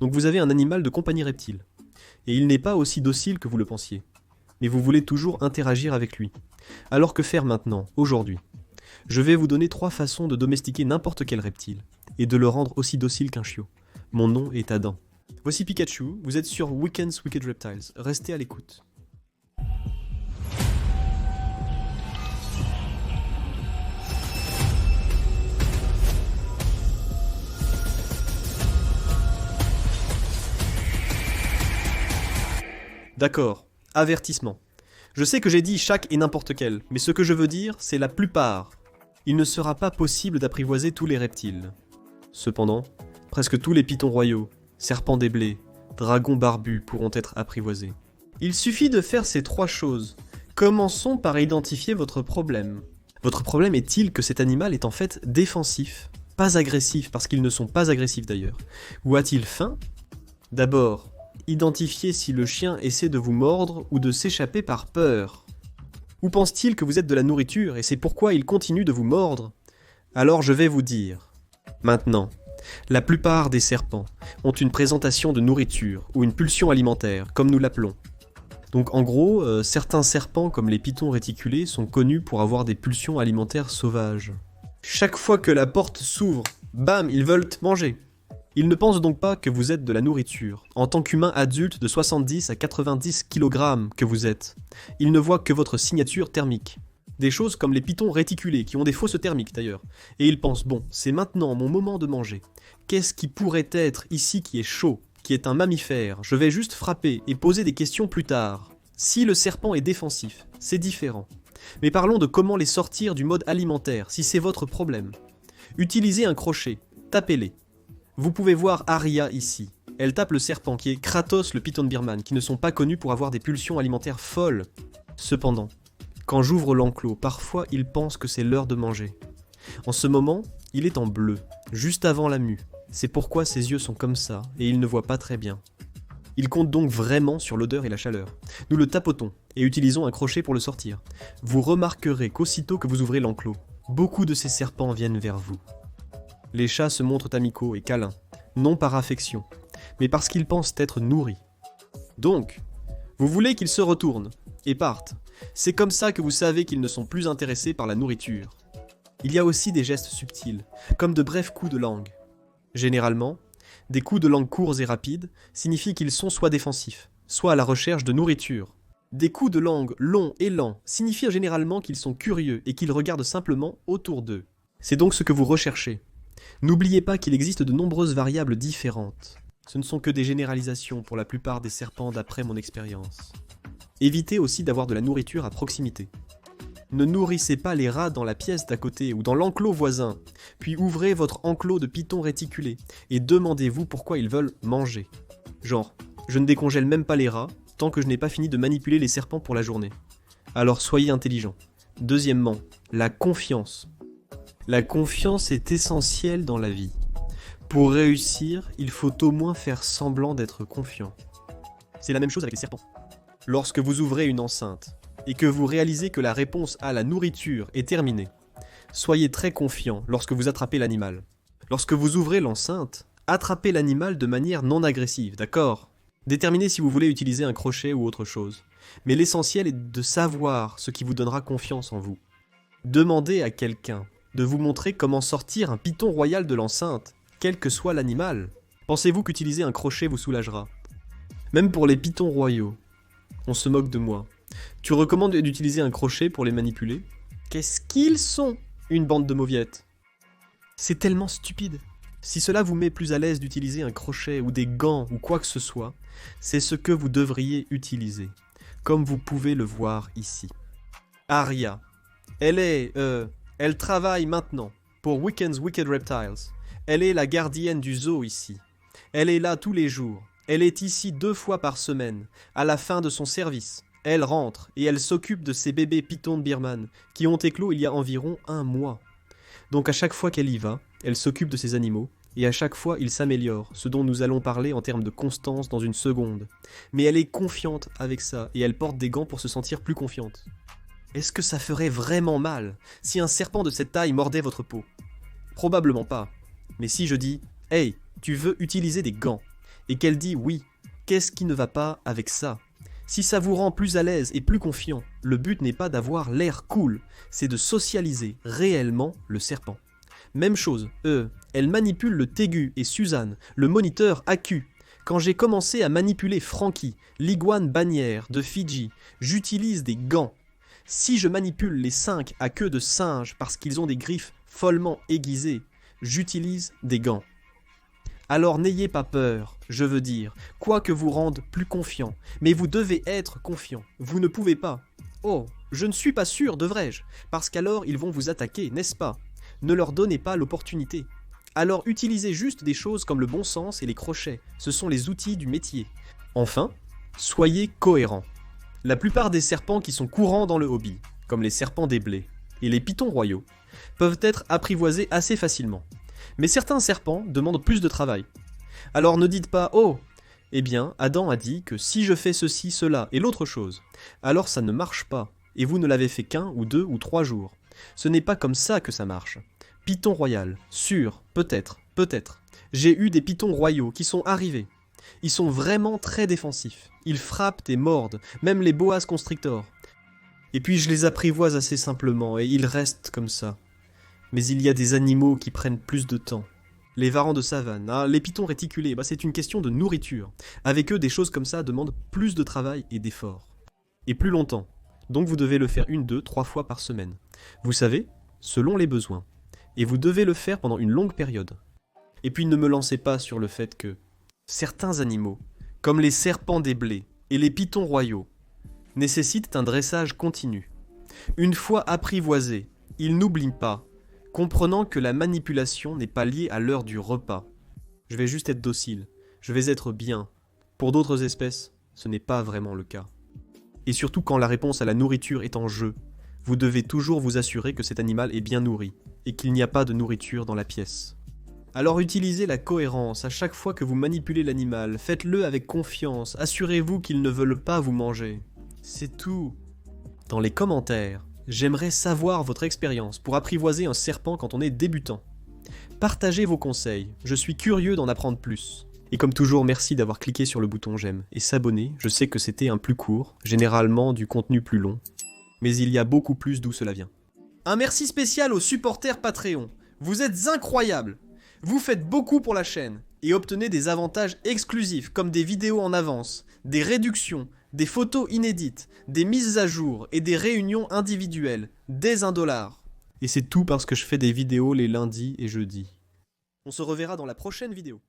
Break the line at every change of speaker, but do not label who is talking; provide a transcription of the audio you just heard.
Donc vous avez un animal de compagnie reptile. Et il n'est pas aussi docile que vous le pensiez. Mais vous voulez toujours interagir avec lui. Alors que faire maintenant, aujourd'hui? Je vais vous donner 3 façons de domestiquer n'importe quel reptile, et de le rendre aussi docile qu'un chiot. Mon nom est Adam. Voici Pikachu, vous êtes sur Weekend's Wicked Reptiles. Restez à l'écoute. D'accord, avertissement. Je sais que j'ai dit chaque et n'importe quel, mais ce que je veux dire, c'est la plupart. Il ne sera pas possible d'apprivoiser tous les reptiles. Cependant, presque tous les pitons royaux, serpents des blés, dragons barbus pourront être apprivoisés. Il suffit de faire ces 3 choses. Commençons par identifier votre problème. Votre problème est-il que cet animal est en fait défensif, pas agressif parce qu'ils ne sont pas agressifs d'ailleurs? Ou a-t-il faim? D'abord, identifiez si le chien essaie de vous mordre ou de s'échapper par peur. Ou pense-t-il que vous êtes de la nourriture et c'est pourquoi il continue de vous mordre? Alors je vais vous dire. Maintenant, la plupart des serpents ont une présentation de nourriture ou une pulsion alimentaire, comme nous l'appelons. Donc en gros, certains serpents comme les pitons réticulés sont connus pour avoir des pulsions alimentaires sauvages. Chaque fois que la porte s'ouvre, bam, ils veulent manger. Ils ne pensent donc pas que vous êtes de la nourriture, en tant qu'humain adulte de 70 à 90 kg que vous êtes. Ils ne voient que votre signature thermique. Des choses comme les pitons réticulés, qui ont des fausses thermiques d'ailleurs. Et ils pensent, bon, c'est maintenant mon moment de manger. Qu'est-ce qui pourrait être ici qui est chaud, qui est un mammifère? Je vais juste frapper et poser des questions plus tard. Si le serpent est défensif, c'est différent. Mais parlons de comment les sortir du mode alimentaire, si c'est votre problème. Utilisez un crochet, tapez-les. Vous pouvez voir Arya ici. Elle tape le serpent qui est Kratos le Python Birman, qui ne sont pas connus pour avoir des pulsions alimentaires folles. Cependant, quand j'ouvre l'enclos, parfois il pense que c'est l'heure de manger. En ce moment, il est en bleu, juste avant la mue. C'est pourquoi ses yeux sont comme ça, et il ne voit pas très bien. Il compte donc vraiment sur l'odeur et la chaleur. Nous le tapotons, et utilisons un crochet pour le sortir. Vous remarquerez qu'aussitôt que vous ouvrez l'enclos, beaucoup de ces serpents viennent vers vous. Les chats se montrent amicaux et câlins, non par affection, mais parce qu'ils pensent être nourris. Donc, vous voulez qu'ils se retournent et partent. C'est comme ça que vous savez qu'ils ne sont plus intéressés par la nourriture. Il y a aussi des gestes subtils, comme de brefs coups de langue. Généralement, des coups de langue courts et rapides signifient qu'ils sont soit défensifs, soit à la recherche de nourriture. Des coups de langue longs et lents signifient généralement qu'ils sont curieux et qu'ils regardent simplement autour d'eux. C'est donc ce que vous recherchez. N'oubliez pas qu'il existe de nombreuses variables différentes. Ce ne sont que des généralisations pour la plupart des serpents d'après mon expérience. Évitez aussi d'avoir de la nourriture à proximité. Ne nourrissez pas les rats dans la pièce d'à côté ou dans l'enclos voisin, puis ouvrez votre enclos de pitons réticulés et demandez-vous pourquoi ils veulent manger. Genre, je ne décongèle même pas les rats tant que je n'ai pas fini de manipuler les serpents pour la journée. Alors soyez intelligents. Deuxièmement, la confiance. La confiance est essentielle dans la vie. Pour réussir, il faut au moins faire semblant d'être confiant. C'est la même chose avec les serpents. Lorsque vous ouvrez une enceinte et que vous réalisez que la réponse à la nourriture est terminée, soyez très confiant lorsque vous attrapez l'animal. Lorsque vous ouvrez l'enceinte, attrapez l'animal de manière non agressive, d'accord? Déterminez si vous voulez utiliser un crochet ou autre chose. Mais l'essentiel est de savoir ce qui vous donnera confiance en vous. Demandez à quelqu'un de vous montrer comment sortir un python royal de l'enceinte, quel que soit l'animal. Pensez-vous qu'utiliser un crochet vous soulagera? Même pour les pythons royaux, on se moque de moi. Tu recommandes d'utiliser un crochet pour les manipuler? Qu'est-ce qu'ils sont, une bande de mauviettes? C'est tellement stupide. Si cela vous met plus à l'aise d'utiliser un crochet ou des gants ou quoi que ce soit, c'est ce que vous devriez utiliser, comme vous pouvez le voir ici. Arya, elle travaille maintenant pour Weekend's Wicked Reptiles. Elle est la gardienne du zoo ici. Elle est là tous les jours. Elle est ici 2 fois par semaine, à la fin de son service. Elle rentre et elle s'occupe de ses bébés pitons de Birman, qui ont éclos il y a environ 1 mois. Donc à chaque fois qu'elle y va, elle s'occupe de ces animaux, et à chaque fois ils s'améliorent, ce dont nous allons parler en termes de constance dans une seconde. Mais elle est confiante avec ça, et elle porte des gants pour se sentir plus confiante. Est-ce que ça ferait vraiment mal si un serpent de cette taille mordait votre peau? Probablement pas. Mais si je dis « Hey, tu veux utiliser des gants ?» et qu'elle dit oui. Qu'est-ce qui ne va pas avec ça? Si ça vous rend plus à l'aise et plus confiant, le but n'est pas d'avoir l'air cool, c'est de socialiser réellement le serpent. Même chose, elle manipule le Tégu et Suzanne, le moniteur AQ. Quand j'ai commencé à manipuler Frankie, l'iguane bannière de Fidji, j'utilise des gants. Si je manipule les 5 à queue de singe parce qu'ils ont des griffes follement aiguisées, j'utilise des gants. Alors n'ayez pas peur, je veux dire, quoi que vous rende plus confiant, mais vous devez être confiant, vous ne pouvez pas. Oh, je ne suis pas sûr, devrais-je, parce qu'alors ils vont vous attaquer, n'est-ce pas? Ne leur donnez pas l'opportunité. Alors utilisez juste des choses comme le bon sens et les crochets, ce sont les outils du métier. Enfin, soyez cohérents. La plupart des serpents qui sont courants dans le hobby, comme les serpents des blés et les pitons royaux, peuvent être apprivoisés assez facilement. Mais certains serpents demandent plus de travail. Alors ne dites pas « Oh, eh bien, Adam a dit que si je fais ceci, cela et l'autre chose, alors ça ne marche pas, et vous ne l'avez fait qu'1 ou 2 ou 3 jours. » Ce n'est pas comme ça que ça marche. Python royal, sûr, peut-être. J'ai eu des pitons royaux qui sont arrivés. Ils sont vraiment très défensifs. Ils frappent et mordent, même les boas constrictors. Et puis je les apprivoise assez simplement, et ils restent comme ça. Mais il y a des animaux qui prennent plus de temps. Les varans de savane, les pitons réticulés, c'est une question de nourriture. Avec eux, des choses comme ça demandent plus de travail et d'effort. Et plus longtemps. Donc vous devez le faire 1, 2, 3 fois par semaine. Vous savez, selon les besoins. Et vous devez le faire pendant une longue période. Et puis ne me lancez pas sur le fait que certains animaux, comme les serpents des blés et les pitons royaux, nécessitent un dressage continu. Une fois apprivoisés, ils n'oublient pas, comprenant que la manipulation n'est pas liée à l'heure du repas. Je vais juste être docile, je vais être bien. Pour d'autres espèces, ce n'est pas vraiment le cas. Et surtout quand la réponse à la nourriture est en jeu, vous devez toujours vous assurer que cet animal est bien nourri, et qu'il n'y a pas de nourriture dans la pièce. Alors utilisez la cohérence à chaque fois que vous manipulez l'animal, faites-le avec confiance, assurez-vous qu'ils ne veulent pas vous manger. C'est tout. Dans les commentaires, j'aimerais savoir votre expérience pour apprivoiser un serpent quand on est débutant. Partagez vos conseils, je suis curieux d'en apprendre plus. Et comme toujours, merci d'avoir cliqué sur le bouton j'aime et s'abonner, je sais que c'était un plus court, généralement du contenu plus long. Mais il y a beaucoup plus d'où cela vient. Un merci spécial aux supporters Patreon. Vous êtes incroyables. Vous faites beaucoup pour la chaîne et obtenez des avantages exclusifs comme des vidéos en avance, des réductions, des photos inédites, des mises à jour et des réunions individuelles, dès 1 $. Et c'est tout parce que je fais des vidéos les lundis et jeudis. On se reverra dans la prochaine vidéo.